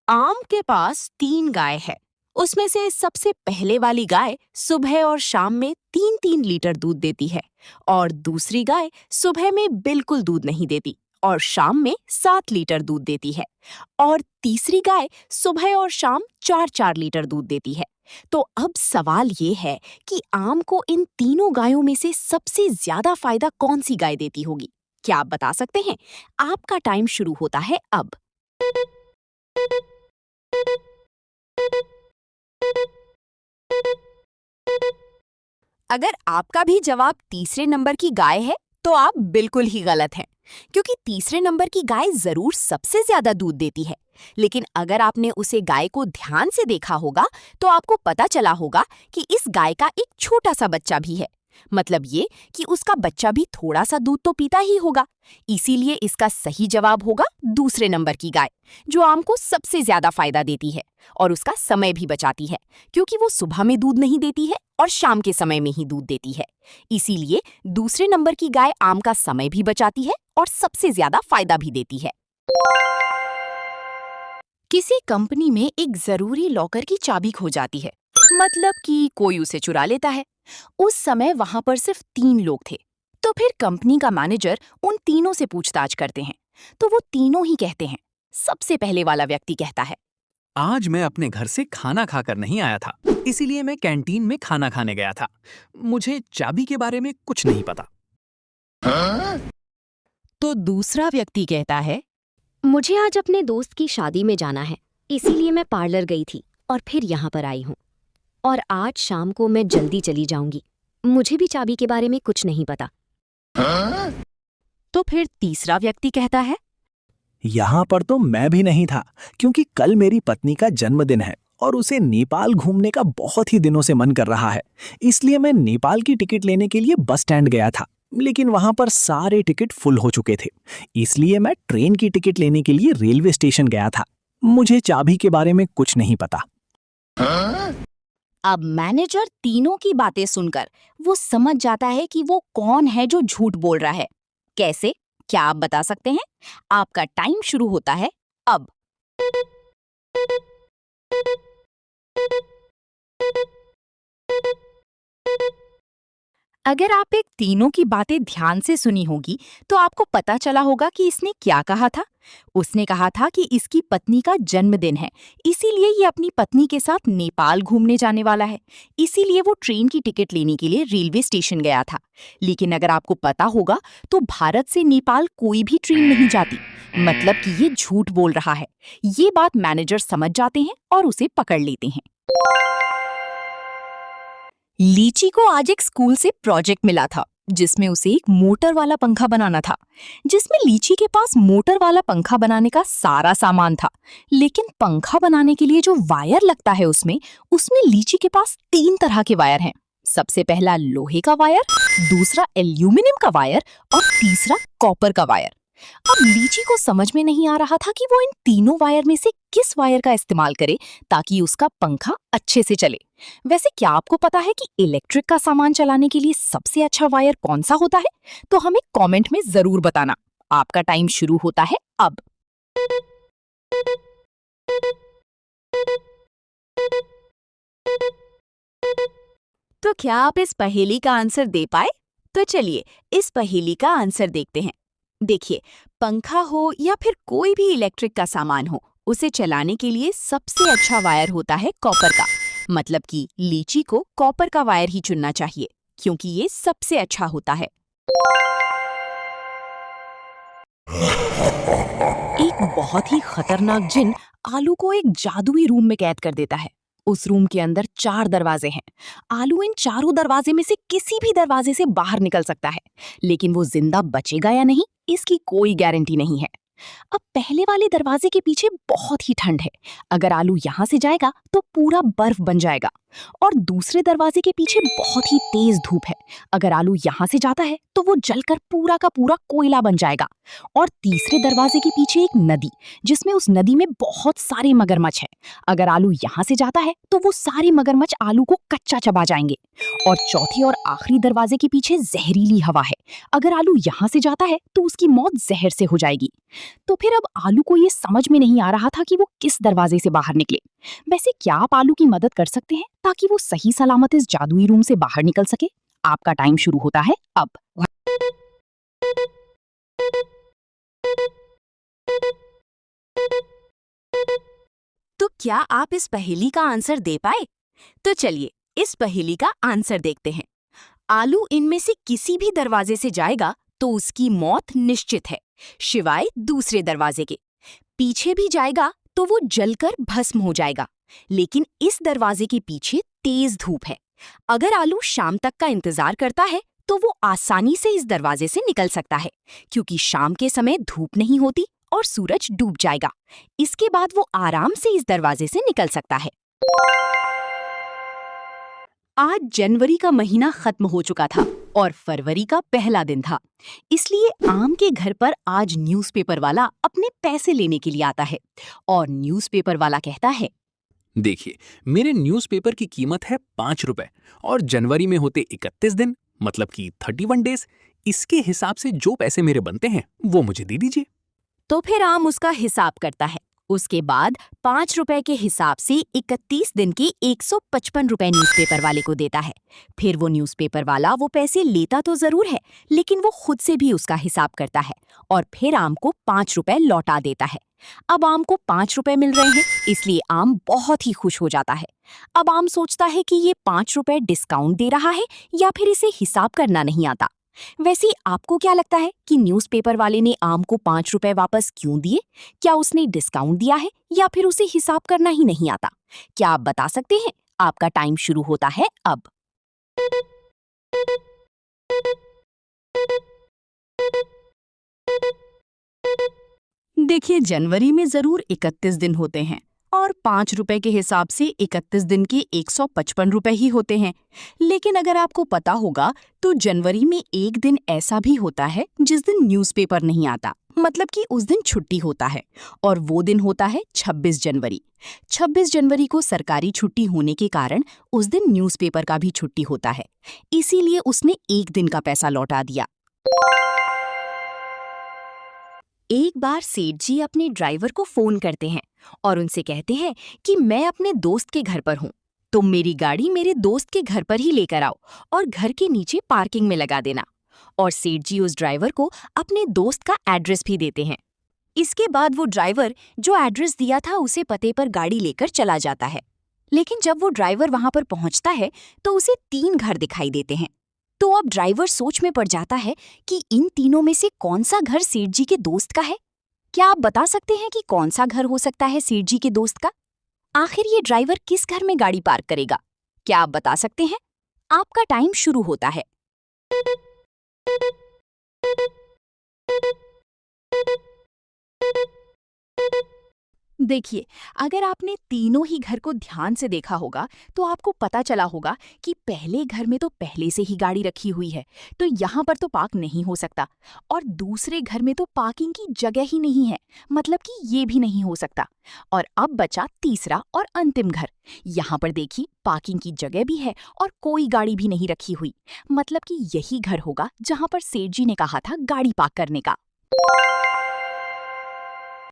आम के पास 3 गाय है। उसमें से सबसे पहले वाली गाय सुबह और शाम में 3-3 लीटर दूध देती है और दूसरी गाय सुबह में बिल्कुल दूध नहीं देती और शाम में 7 लीटर दूध देती है और तीसरी गाय सुबह और शाम 4-4 लीटर दूध देती है। तो अब सवाल ये है कि आम को इन तीनों गायों में से सबसे ज्यादा फायदा कौन सी गाय देती होगी? क्या आप बता सकते हैं? आपका टाइम शुरू होता है अब। अगर आपका भी जवाब तीसरे नंबर की गाय है तो आप बिल्कुल ही गलत हैं, क्योंकि तीसरे नंबर की गाय जरूर सबसे ज्यादा दूध देती है। लेकिन अगर आपने उसे गाय को ध्यान से देखा होगा तो आपको पता चला होगा कि इस गाय का एक छोटा सा बच्चा भी है। मतलब ये कि उसका बच्चा भी थोड़ा सा दूध तो पीता ही होगा। इसीलिए इसका सही जवाब होगा दूसरे नंबर की गाय, जो आम को सबसे ज्यादा फायदा देती है और उसका समय भी बचाती है, क्योंकि वो सुबह में दूध नहीं देती है और शाम के समय में ही दूध देती है। इसीलिए दूसरे नंबर की गाय आम का समय भी बचाती है और सबसे ज्यादा फायदा भी देती है। किसी कंपनी में एक जरूरी लॉकर की चाबी खो जाती है, मतलब कि कोई उसे चुरा लेता है। उस समय वहां पर सिर्फ 3 लोग थे। तो फिर कंपनी का मैनेजर उन तीनों से पूछताछ करते हैं। तो वो तीनों ही कहते हैं। सबसे पहले वाला व्यक्ति कहता है, आज मैं अपने घर से खाना खाकर नहीं आया था, इसीलिए मैं कैंटीन में खाना खाने गया था। मुझे चाबी के बारे में कुछ नहीं पता। तो दूसरा व्यक्ति कहता है, मुझे आज अपने दोस्त की शादी में जाना है, इसीलिए मैं पार्लर गई थी और फिर यहाँ पर आई हूँ। और आज शाम को मैं जल्दी चली जाऊंगी। मुझे भी चाबी के बारे में कुछ नहीं पता। तो फिर तीसरा व्यक्ति कहता है, यहाँ पर तो मैं भी नहीं था, क्योंकि कल मेरी पत्नी का जन्मदिन है और उसे नेपाल घूमने का बहुत ही दिनों से मन कर रहा है। इसलिए मैं नेपाल की टिकट लेने के लिए बस स्टैंड गया था, लेकिन वहां पर सारे टिकट फुल हो चुके थे। इसलिए मैं ट्रेन की टिकट लेने के लिए रेलवे स्टेशन गया था। मुझे चाबी के बारे में कुछ नहीं पता। अब मैनेजर तीनों की बातें सुनकर वो समझ जाता है कि वो कौन है जो झूठ बोल रहा है। कैसे? क्या आप बता सकते हैं? आपका टाइम शुरू होता है अब। अगर आप एक तीनों की बातें ध्यान से सुनी होगी तो आपको पता चला होगा कि इसने क्या कहा था। उसने कहा था कि इसकी पत्नी का जन्मदिन है, इसीलिए ये अपनी पत्नी के साथ नेपाल घूमने जाने वाला है। इसीलिए वो ट्रेन की टिकट लेने के लिए रेलवे स्टेशन गया था। लेकिन अगर आपको पता होगा तो भारत से नेपाल कोई भी ट्रेन नहीं जाती, मतलब कि ये झूठ बोल रहा है। ये बात मैनेजर समझ जाते हैं और उसे पकड़ लेते हैं। लीची को आज एक स्कूल से प्रोजेक्ट मिला था, जिसमें उसे एक मोटर वाला पंखा बनाना था। जिसमें लीची के पास मोटर वाला पंखा बनाने का सारा सामान था, लेकिन पंखा बनाने के लिए जो वायर लगता है उसमें लीची के पास 3 तरह के वायर हैं। सबसे पहला लोहे का वायर, दूसरा एल्यूमिनियम का वायर और तीसरा कॉपर का वायर। अब लीची को समझ में नहीं आ रहा था कि वो इन तीनों वायर में से किस वायर का इस्तेमाल करे ताकि उसका पंखा अच्छे से चले। वैसे क्या आपको पता है कि इलेक्ट्रिक का सामान चलाने के लिए सबसे अच्छा वायर कौन सा होता है? तो हमें कमेंट में जरूर बताना। आपका टाइम शुरू होता है अब। तो क्या आप इस पहेली का आंसर दे पाए? तो चलिए इस पहेली का आंसर देखते हैं। देखिए, पंखा हो या फिर कोई भी इलेक्ट्रिक का सामान हो, उसे चलाने के लिए सबसे अच्छा वायर होता है कॉपर का। मतलब कि लीची को कॉपर का वायर ही चुनना चाहिए, क्योंकि ये सबसे अच्छा होता है। एक बहुत ही खतरनाक जिन आलू को एक जादुई रूम में कैद कर देता है। उस रूम के अंदर 4 दरवाजे हैं। आलू इन चारों दरवाजे में से किसी भी दरवाजे से बाहर निकल सकता है, लेकिन वो जिंदा बचेगा या नहीं, इसकी कोई गारंटी नहीं है। अब पहले वाले दरवाजे के पीछे बहुत ही ठंड है। अगर आलू यहाँ से जाएगा तो पूरा बर्फ बन जाएगा। और दूसरे दरवाजे के पीछे बहुत ही तेज धूप है। अगर आलू यहाँ से जाता है तो वो जलकर पूरा का पूरा कोयला बन जाएगा। और तीसरे दरवाजे के पीछे एक नदी, जिसमें उस नदी में बहुत सारे मगरमच्छ हैं। अगर आलू यहाँ से जाता है तो वो सारे मगरमच्छ आलू को कच्चा चबा जाएंगे। और चौथे और आखिरी दरवाजे के पीछे जहरीली हवा है। अगर आलू यहाँ से जाता है तो उसकी मौत जहर से हो जाएगी। तो फिर अब आलू को ये समझ में नहीं आ रहा था कि वो किस दरवाजे से बाहर निकले। वैसे क्या आप आलू की मदद कर सकते हैं ताकि वो सही सलामत इस जादुई रूम से बाहर निकल सके? आपका टाइम शुरू होता है अब। तो क्या आप इस पहेली का आंसर दे पाए? तो चलिए इस पहेली का आंसर देखते हैं। आलू इनमें से किसी भी दरवाजे से जाएगा तो उसकी मौत निश्चित है, सिवाय दूसरे दरवाजे के। पीछे भी जाएगा तो वो जलकर भस्म हो जाएगा, लेकिन इस दरवाजे के पीछे तेज धूप है। अगर आलू शाम तक का इंतजार करता है तो वो आसानी से इस दरवाजे से निकल सकता है, क्योंकि शाम के समय धूप नहीं होती और सूरज डूब जाएगा। इसके बाद वो आराम से इस दरवाजे से निकल सकता है। आज जनवरी का महीना खत्म हो चुका था और फरवरी का पहला दिन था, इसलिए आम के घर पर आज न्यूज़पेपर वाला अपने पैसे लेने के लिए आता है। और न्यूज़पेपर वाला कहता है, देखिए, मेरे न्यूज़पेपर की कीमत है 5 रुपए और जनवरी में होते 31 दिन, मतलब कि 31 डेज। इसके हिसाब से जो पैसे मेरे बनते हैं वो मुझे दे दीजिए। तो फिर आम उसका हिसाब करता है। उसके बाद 5 रुपए के हिसाब से 31 दिन के 155 रुपए न्यूज़पेपर वाले को देता है। फिर वो न्यूज़पेपर वाला वो पैसे लेता तो जरूर है, लेकिन वो खुद से भी उसका हिसाब करता है और फिर आम को 5 रुपए लौटा देता है। अब आम को 5 रुपए मिल रहे हैं, इसलिए आम बहुत ही खुश हो जाता है। अब आम सोचता है कि ये 5 रुपए डिस्काउंट दे रहा है या फिर इसे हिसाब करना नहीं आता। वैसे आपको क्या लगता है कि न्यूज़पेपर वाले ने आम को 5 रुपए वापस क्यों दिए? क्या उसने डिस्काउंट दिया है या फिर उसे हिसाब करना ही नहीं आता? क्या आप बता सकते हैं? आपका टाइम शुरू होता है अब। देखिए, जनवरी में जरूर 31 दिन होते हैं और 5 रुपए के हिसाब से 31 दिन के 155 रुपए ही होते हैं। लेकिन अगर आपको पता होगा तो जनवरी में एक दिन ऐसा भी होता है जिस दिन न्यूज़पेपर नहीं आता, मतलब कि उस दिन छुट्टी होता है, और वो दिन होता है 26 जनवरी। 26 जनवरी को सरकारी छुट्टी होने के कारण उस दिन न्यूज़पेपर का भी छुट्टी होता है, इसीलिए उसने एक दिन का पैसा लौटा दिया। एक बार सेठ जी अपने ड्राइवर को फोन करते हैं और उनसे कहते हैं कि मैं अपने दोस्त के घर पर हूँ, तुम मेरी गाड़ी मेरे दोस्त के घर पर ही लेकर आओ और घर के नीचे पार्किंग में लगा देना। और सेठ जी उस ड्राइवर को अपने दोस्त का एड्रेस भी देते हैं। इसके बाद वो ड्राइवर जो एड्रेस दिया था उसे पते पर गाड़ी लेकर चला जाता है। लेकिन जब वो ड्राइवर वहां पर पहुंचता है तो उसे 3 घर दिखाई देते हैं। तो अब ड्राइवर सोच में पड़ जाता है कि इन तीनों में से कौन सा घर सेठ जी के दोस्त का है। क्या आप बता सकते हैं कि कौन सा घर हो सकता है सेठ जी के दोस्त का? आखिर ये ड्राइवर किस घर में गाड़ी पार्क करेगा? क्या आप बता सकते हैं? आपका टाइम शुरू होता है। देखिए, अगर आपने तीनों ही घर को ध्यान से देखा होगा तो आपको पता चला होगा कि पहले घर में तो पहले से ही गाड़ी रखी हुई है, तो यहाँ पर तो पार्क नहीं हो सकता। और दूसरे घर में तो पार्किंग की जगह ही नहीं है, मतलब कि ये भी नहीं हो सकता। और अब बचा तीसरा और अंतिम घर। यहाँ पर देखिए, पार्किंग की जगह भी है और कोई गाड़ी भी नहीं रखी हुई, मतलब कि यही घर होगा जहाँ पर सेठ जी ने कहा था गाड़ी पार्क करने का।